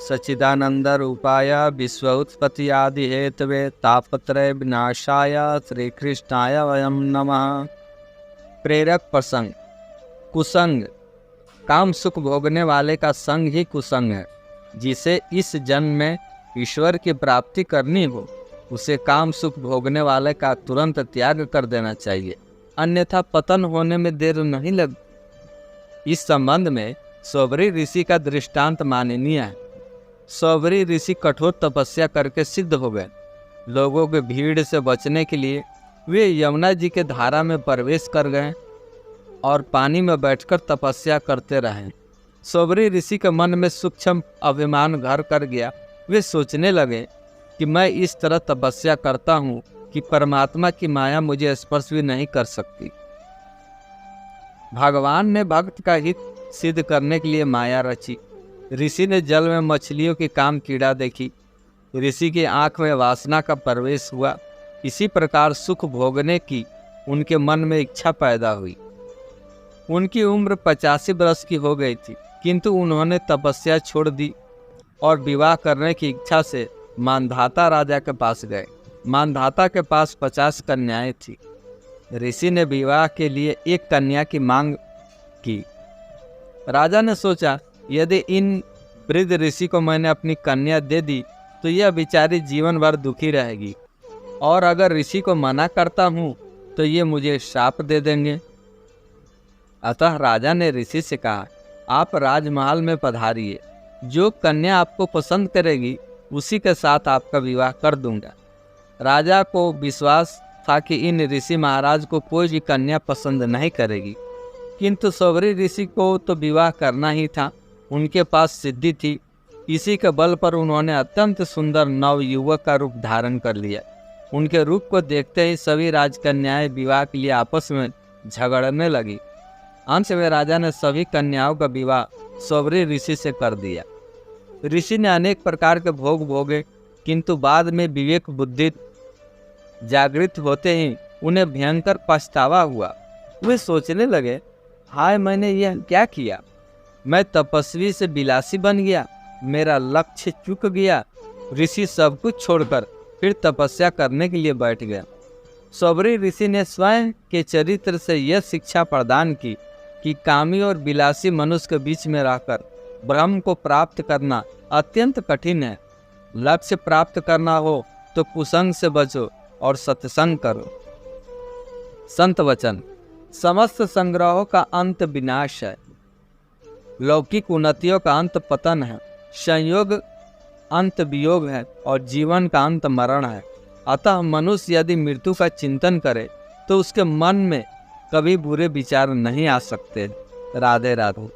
सच्चिदानंद रूपाय विश्वोत्पत्ति आदि हेतवे तापत्रय विनाशाय श्री कृष्णाय वयम नमः। प्रेरक प्रसंग। कुसंग। काम सुख भोगने वाले का संग ही कुसंग है। जिसे इस जन्म में ईश्वर की प्राप्ति करनी हो उसे काम सुख भोगने वाले का तुरंत त्याग कर देना चाहिए, अन्यथा पतन होने में देर नहीं लगती। इस संबंध में सौबरी ऋषि का दृष्टांत माननीय है। सौबरी ऋषि कठोर तपस्या करके सिद्ध हो गए। लोगों के भीड़ से बचने के लिए वे यमुना जी के धारा में प्रवेश कर गए और पानी में बैठकर तपस्या करते रहे। सौबरी ऋषि के मन में सूक्ष्म अभिमान घर कर गया। वे सोचने लगे कि मैं इस तरह तपस्या करता हूँ कि परमात्मा की माया मुझे स्पर्श भी नहीं कर सकती। भगवान ने भक्त का हित सिद्ध करने के लिए माया रची। ऋषि ने जल में मछलियों की काम कीड़ा देखी। ऋषि की आंख में वासना का प्रवेश हुआ। इसी प्रकार सुख भोगने की उनके मन में इच्छा पैदा हुई। उनकी उम्र 85 वर्ष की हो गई थी, किंतु उन्होंने तपस्या छोड़ दी और विवाह करने की इच्छा से मानधाता राजा के पास गए। मानधाता के पास 50 कन्याएं थी। ऋषि ने विवाह के लिए एक कन्या की मांग की। राजा ने सोचा, यदि इन वृद्ध ऋषि को मैंने अपनी कन्या दे दी तो यह बेचारी जीवन भर दुखी रहेगी, और अगर ऋषि को मना करता हूँ तो ये मुझे शाप दे देंगे। अतः राजा ने ऋषि से कहा, आप राजमहल में पधारिए। जो कन्या आपको पसंद करेगी उसी के साथ आपका विवाह कर दूंगा। राजा को विश्वास था कि इन ऋषि महाराज को कोई भी कन्या पसंद नहीं करेगी, किंतु सौबरी ऋषि को तो विवाह करना ही था। उनके पास सिद्धि थी। इसी के बल पर उन्होंने अत्यंत सुंदर नवयुवक का रूप धारण कर लिया। उनके रूप को देखते ही सभी राजकन्याएं विवाह के लिए आपस में झगड़ने लगी। अंत में राजा ने सभी कन्याओं का विवाह सौबरी ऋषि से कर दिया। ऋषि ने अनेक प्रकार के भोग भोगे, किंतु बाद में विवेक बुद्धि जागृत होते ही उन्हें भयंकर पछतावा हुआ। वे सोचने लगे, हाय मैंने यह क्या किया। मैं तपस्वी से विलासी बन गया, मेरा लक्ष्य चूक गया। ऋषि सब कुछ छोड़कर फिर तपस्या करने के लिए बैठ गया। सौबरी ऋषि ने स्वयं के चरित्र से यह शिक्षा प्रदान की कि कामी और विलासी मनुष्य के बीच में रहकर ब्रह्म को प्राप्त करना अत्यंत कठिन है। लक्ष्य प्राप्त करना हो तो कुसंग से बचो और सत्संग करो। संत वचन। समस्त संग्रहों का अंत विनाश है। लौकिक उन्नतियों का अंत पतन है। संयोग अंत वियोग है और जीवन का अंत मरण है। अतः मनुष्य यदि मृत्यु का चिंतन करे तो उसके मन में कभी बुरे विचार नहीं आ सकते। राधे राधे।